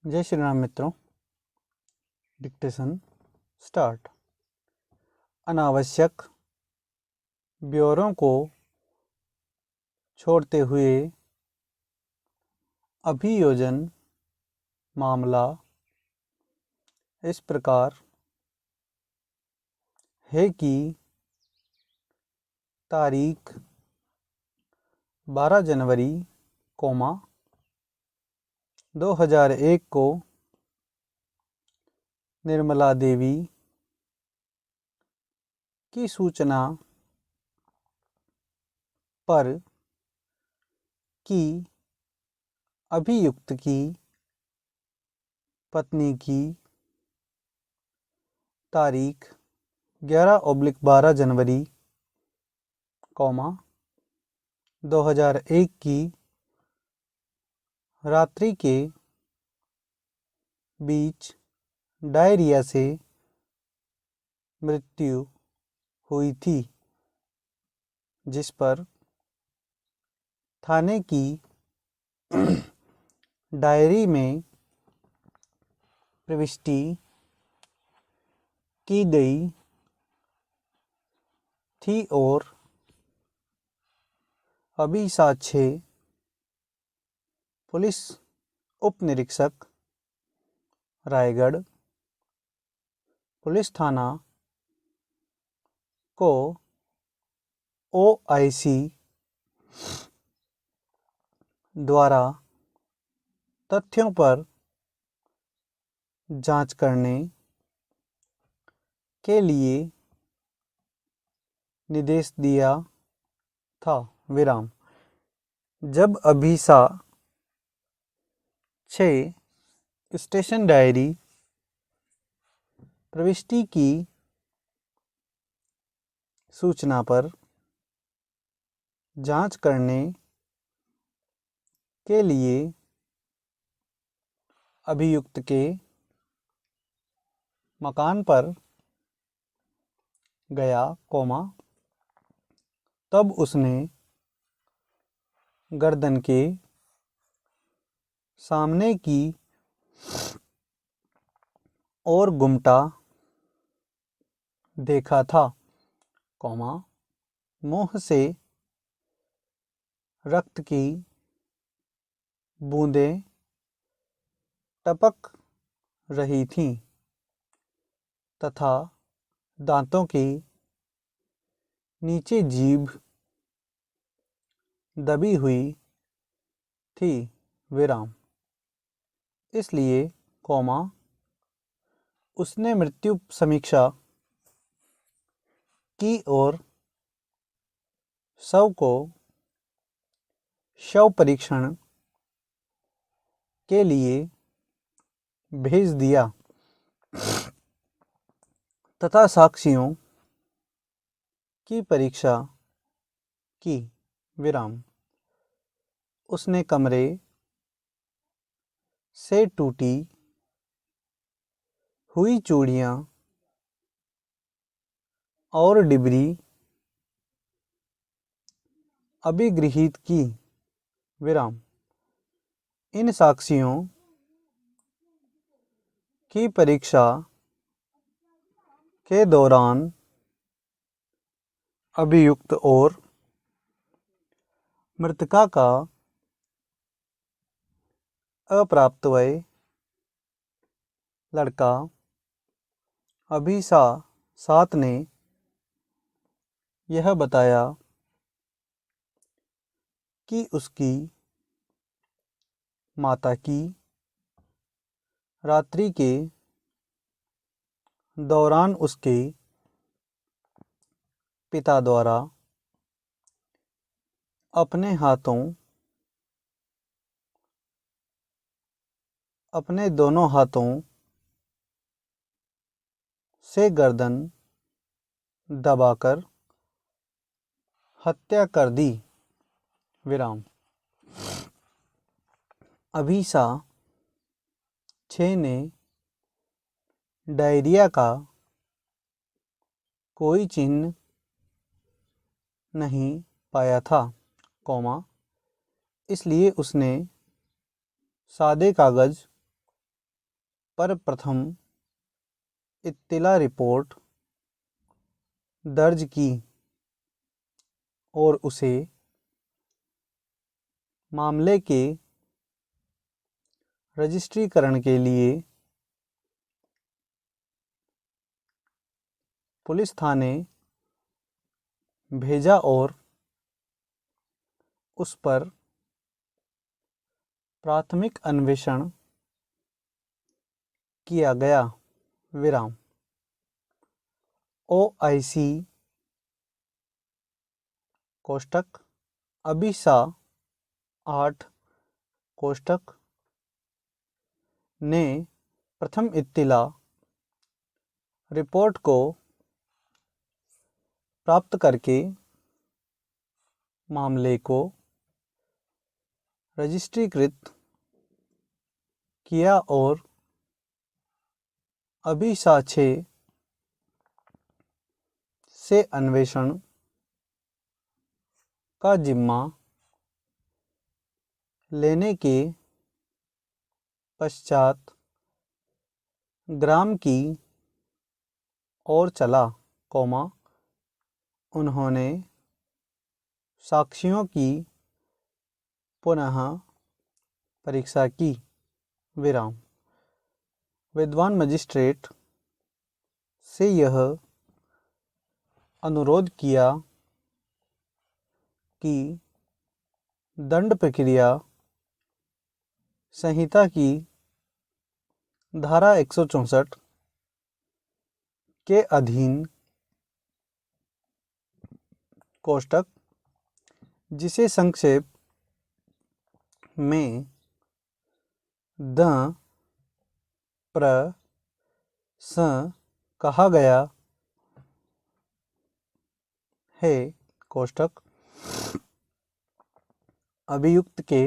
जय श्री राम मित्रों। Dictation start. अनावश्यक ब्यौरों को छोड़ते हुए अभियोजन मामला इस प्रकार है कि तारीख 12 जनवरी 2001 को निर्मला देवी की सूचना पर कि अभियुक्त की पत्नी की तारीख 11/12 जनवरी 2001 की रात्रि के बीच डायरिया से मृत्यु हुई थी, जिस पर थाने की डायरी में प्रविष्टि की गई थी और अभी 6 पुलिस उप निरीक्षक रायगढ़ पुलिस थाना को OIC द्वारा तथ्यों पर जांच करने के लिए निर्देश दिया था। जब अभिसा 6 स्टेशन डायरी प्रविष्टि की सूचना पर जांच करने के लिए अभियुक्त के मकान पर गया, तब उसने गर्दन के सामने की ओर घुमटा देखा था, मुंह से रक्त की बूंदें टपक रही थीं तथा दांतों के नीचे जीभ दबी हुई थी, इसलिए उसने मृत्यु समीक्षा की और शव को शव परीक्षण के लिए भेज दिया तथा साक्ष्यों की परीक्षा की, उसने कमरे से टूटी हुई चूड़ियां और डिबरी अभिगृहीत की, इन साक्ष्यों की परीक्षा के दौरान अभियुक्त और मृतका का अप्राप्तवय लड़का अभिसा 7 ने यह बताया कि उसकी माता की रात्रि के दौरान उसके पिता द्वारा अपने दोनों हाथों से गर्दन दबाकर हत्या कर दी, अभिसा 6 ने डायरिया का कोई चिन्ह नहीं पाया था, इसलिए उसने सादे कागज पर प्रथम इत्तिला रिपोर्ट दर्ज की और उसे मामले के रजिस्ट्रीकरण के लिए पुलिस थाने भेजा और उस पर प्राथमिक अन्वेषण किया गया। विराम। OIC कोष्टक अभिसा 8 कोष्टक ने प्रथम इत्तिला रिपोर्ट को प्राप्त करके मामले को रजिस्ट्रीकृत किया और अभिसा 6 से अन्वेषण का जिम्मा लेने के पश्चात ग्राम की ओर चला, उन्होंने साक्ष्यों की पुनः परीक्षा की। विराम। विद्वान मजिस्ट्रेट से यह अनुरोध किया कि दंड प्रक्रिया संहिता की धारा 164 के अधीन कोष्टक, जिसे संक्षेप में द प्र स कहा गया है, कोष्टक अभियुक्त के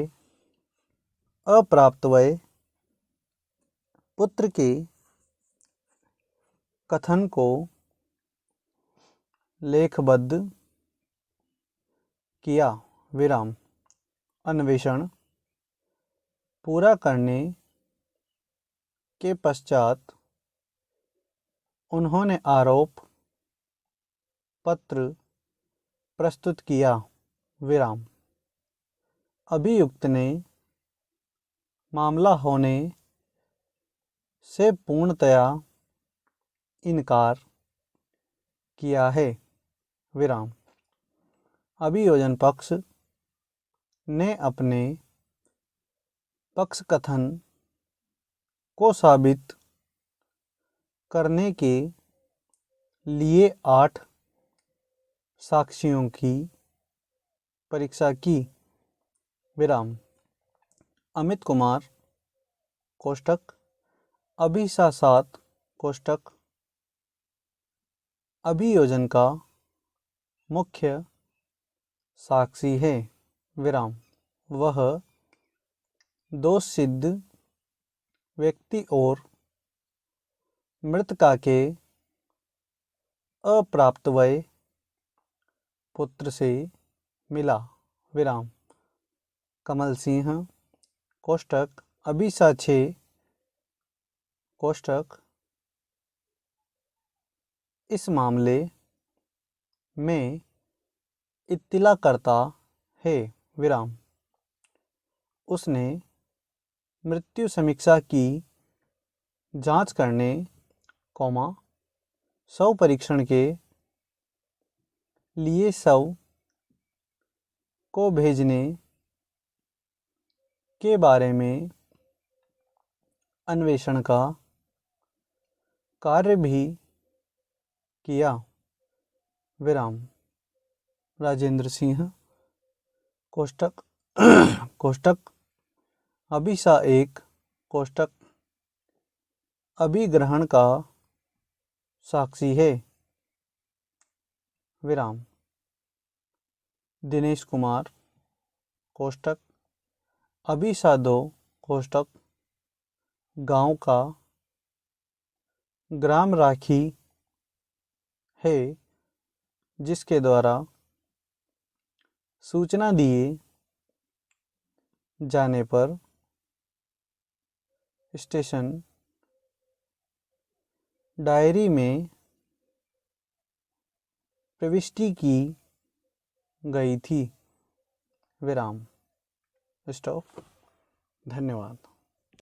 अप्राप्तवय पुत्र के कथन को लेखबद्ध किया। विराम। अन्वेषण पूरा करने के पश्चात उन्होंने आरोप पत्र प्रस्तुत किया। विराम। अभियुक्त ने मामला होने से पूर्णतया इनकार किया है। विराम। अभियोजन पक्ष ने अपने पक्ष कथन को साबित करने के लिए 8 साक्ष्यों की परीक्षा की। विराम। अमित कुमार कोष्टक अभिसा 7 कोष्टक अभियोजन का मुख्य साक्षी है। विराम। वह दोष सिद्ध व्यक्ति और मृतका के अप्राप्तवय पुत्र से मिला। विराम। कमल सिंह कोष्टक अभिसा 6 कोष्टक इस मामले में इत्तिला करता है। विराम। उसने मृत्यु समीक्षा की जांच करने, शव परीक्षण के लिए शव को भेजने के बारे में अन्वेषण का कार्य भी किया। विराम। राजेंद्र सिंह कोष्टक कोष्टक अभिसा 1 कोष्टक अभिग्रहण का साक्षी है। विराम। दिनेश कुमार कोष्टक अभिसा 2 कोष्टक गांव का ग्राम राखी है, जिसके द्वारा सूचना दिए जाने पर स्टेशन डायरी में प्रविष्टि की गई थी। विराम। स्टॉप। धन्यवाद।